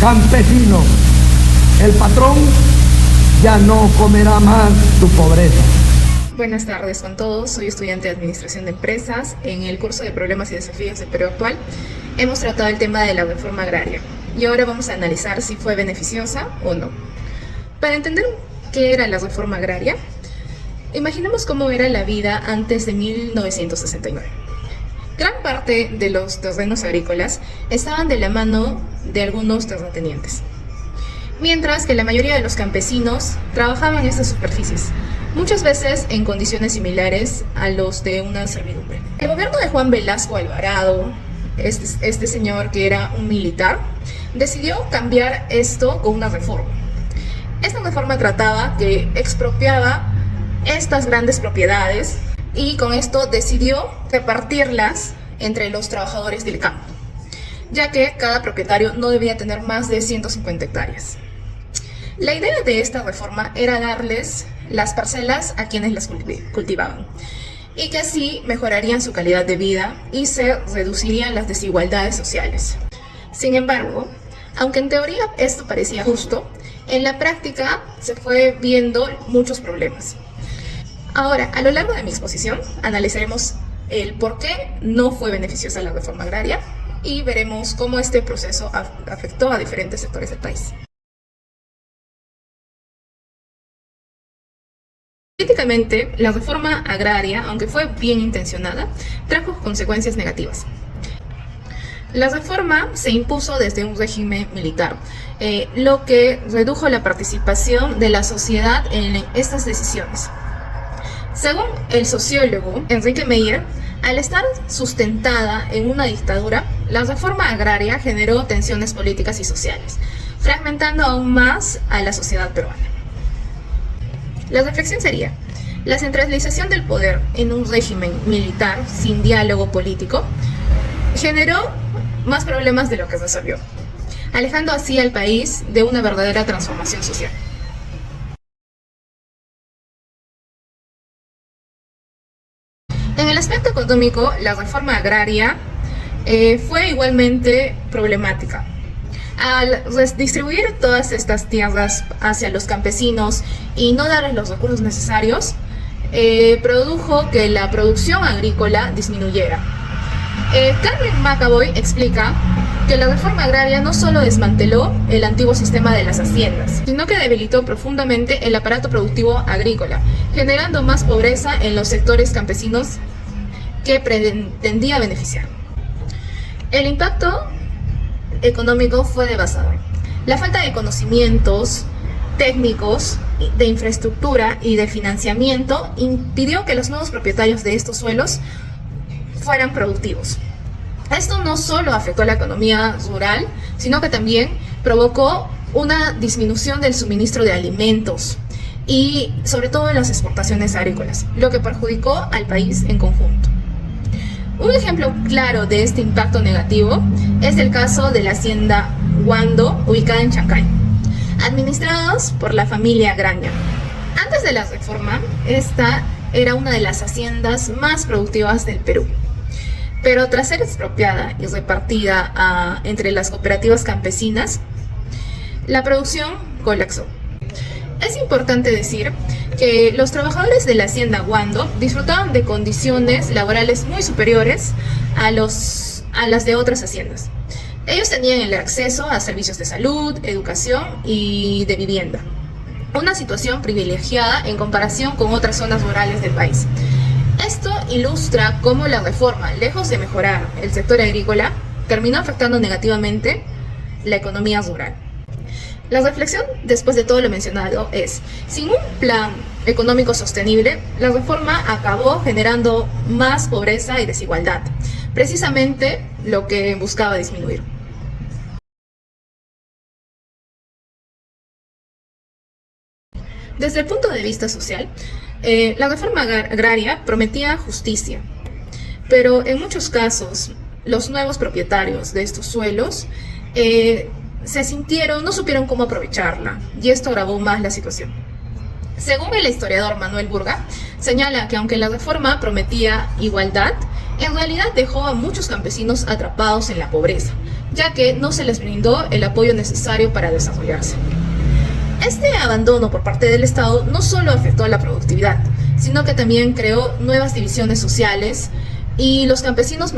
Campesino, el patrón ya no comerá más tu pobreza. Buenas tardes con todos, soy estudiante de Administración de Empresas. En el curso de Problemas y Desafíos del Perú actual hemos tratado el tema de la reforma agraria y ahora vamos a analizar si fue beneficiosa o no. Para entender qué era la reforma agraria, imaginemos cómo era la vida antes de 1969. Gran parte de los terrenos agrícolas estaban de la mano de algunos terratenientes, mientras que la mayoría de los campesinos trabajaban estas superficies, muchas veces en condiciones similares a los de una servidumbre. El gobierno de Juan Velasco Alvarado, este señor que era un militar, decidió cambiar esto con una reforma. Esta reforma trataba que expropiaba estas grandes propiedades y con esto decidió repartirlas entre los trabajadores del campo, ya que cada propietario no debía tener más de 150 hectáreas. La idea de esta reforma era darles las parcelas a quienes las cultivaban y que así mejorarían su calidad de vida y se reducirían las desigualdades sociales. Sin embargo, aunque en teoría esto parecía justo, en la práctica se fue viendo muchos problemas. Ahora, a lo largo de mi exposición, analizaremos el por qué no fue beneficiosa la reforma agraria y veremos cómo este proceso afectó a diferentes sectores del país. Políticamente, la reforma agraria, aunque fue bien intencionada, trajo consecuencias negativas. La reforma se impuso desde un régimen militar, lo que redujo la participación de la sociedad en estas decisiones. Según el sociólogo Enrique Meyer, al estar sustentada en una dictadura, la reforma agraria generó tensiones políticas y sociales, fragmentando aún más a la sociedad peruana. La reflexión sería: la centralización del poder en un régimen militar sin diálogo político generó más problemas de lo que resolvió, alejando así al país de una verdadera transformación social. En el aspecto económico, la reforma agraria fue igualmente problemática. Al distribuir todas estas tierras hacia los campesinos y no darles los recursos necesarios, produjo que la producción agrícola disminuyera. Carmen McAvoy explica que la reforma agraria no solo desmanteló el antiguo sistema de las haciendas, sino que debilitó profundamente el aparato productivo agrícola, generando más pobreza en los sectores campesinos que pretendía beneficiar. El impacto económico fue devastador. La falta de conocimientos técnicos, de infraestructura y de financiamiento impidió que los nuevos propietarios de estos suelos fueran productivos. Esto no solo afectó a la economía rural, sino que también provocó una disminución del suministro de alimentos y sobre todo en las exportaciones agrícolas, lo que perjudicó al país en conjunto. Un ejemplo claro de este impacto negativo es el caso de la hacienda Huando, ubicada en Chancay, administrados por la familia Graña. Antes de la reforma, esta era una de las haciendas más productivas del Perú. Pero tras ser expropiada y repartida entre las cooperativas campesinas, la producción colapsó. Es importante decir que los trabajadores de la hacienda Huando disfrutaban de condiciones laborales muy superiores a las de otras haciendas. Ellos tenían el acceso a servicios de salud, educación y de vivienda, una situación privilegiada en comparación con otras zonas rurales del país. Esto ilustra cómo la reforma, lejos de mejorar el sector agrícola, terminó afectando negativamente la economía rural. La reflexión, después de todo lo mencionado, es: sin un plan económico sostenible, la reforma acabó generando más pobreza y desigualdad, precisamente lo que buscaba disminuir. Desde el punto de vista social, la reforma agraria prometía justicia, pero en muchos casos los nuevos propietarios de estos suelos no supieron cómo aprovecharla, y esto agravó más la situación. Según el historiador Manuel Burga, señala que aunque la reforma prometía igualdad, en realidad dejó a muchos campesinos atrapados en la pobreza, ya que no se les brindó el apoyo necesario para desarrollarse. Este abandono por parte del Estado no solo afectó a la productividad, sino que también creó nuevas divisiones sociales y los campesinos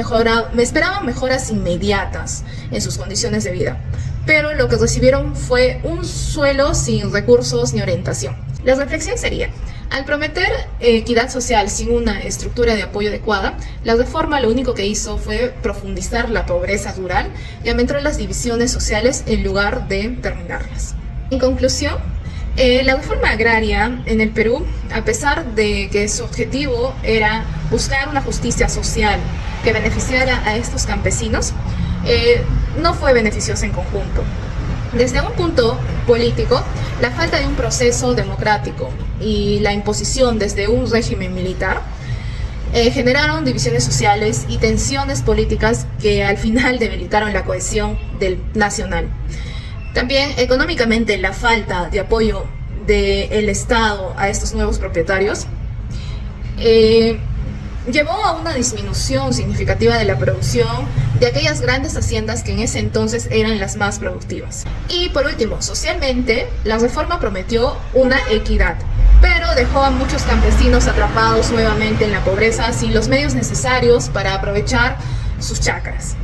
esperaban mejoras inmediatas en sus condiciones de vida, pero lo que recibieron fue un suelo sin recursos ni orientación. La reflexión sería: al prometer equidad social sin una estructura de apoyo adecuada, la reforma lo único que hizo fue profundizar la pobreza rural y aumentar las divisiones sociales en lugar de terminarlas. En conclusión, la reforma agraria en el Perú, a pesar de que su objetivo era buscar una justicia social que beneficiara a estos campesinos, no fue beneficiosa en conjunto. Desde un punto político, la falta de un proceso democrático y la imposición desde un régimen militar generaron divisiones sociales y tensiones políticas que al final debilitaron la cohesión nacional. También económicamente, la falta de apoyo del Estado a estos nuevos propietarios llevó a una disminución significativa de la producción de aquellas grandes haciendas que en ese entonces eran las más productivas. Y por último, socialmente, la reforma prometió una equidad, pero dejó a muchos campesinos atrapados nuevamente en la pobreza sin los medios necesarios para aprovechar sus chacras,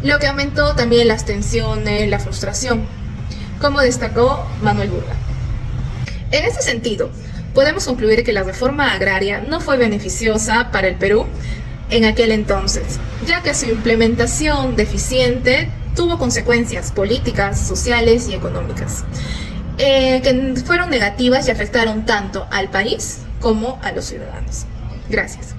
lo que aumentó también las tensiones, la frustración, como destacó Manuel Burga. En este sentido, podemos concluir que la reforma agraria no fue beneficiosa para el Perú en aquel entonces, ya que su implementación deficiente tuvo consecuencias políticas, sociales y económicas, que fueron negativas y afectaron tanto al país como a los ciudadanos. Gracias.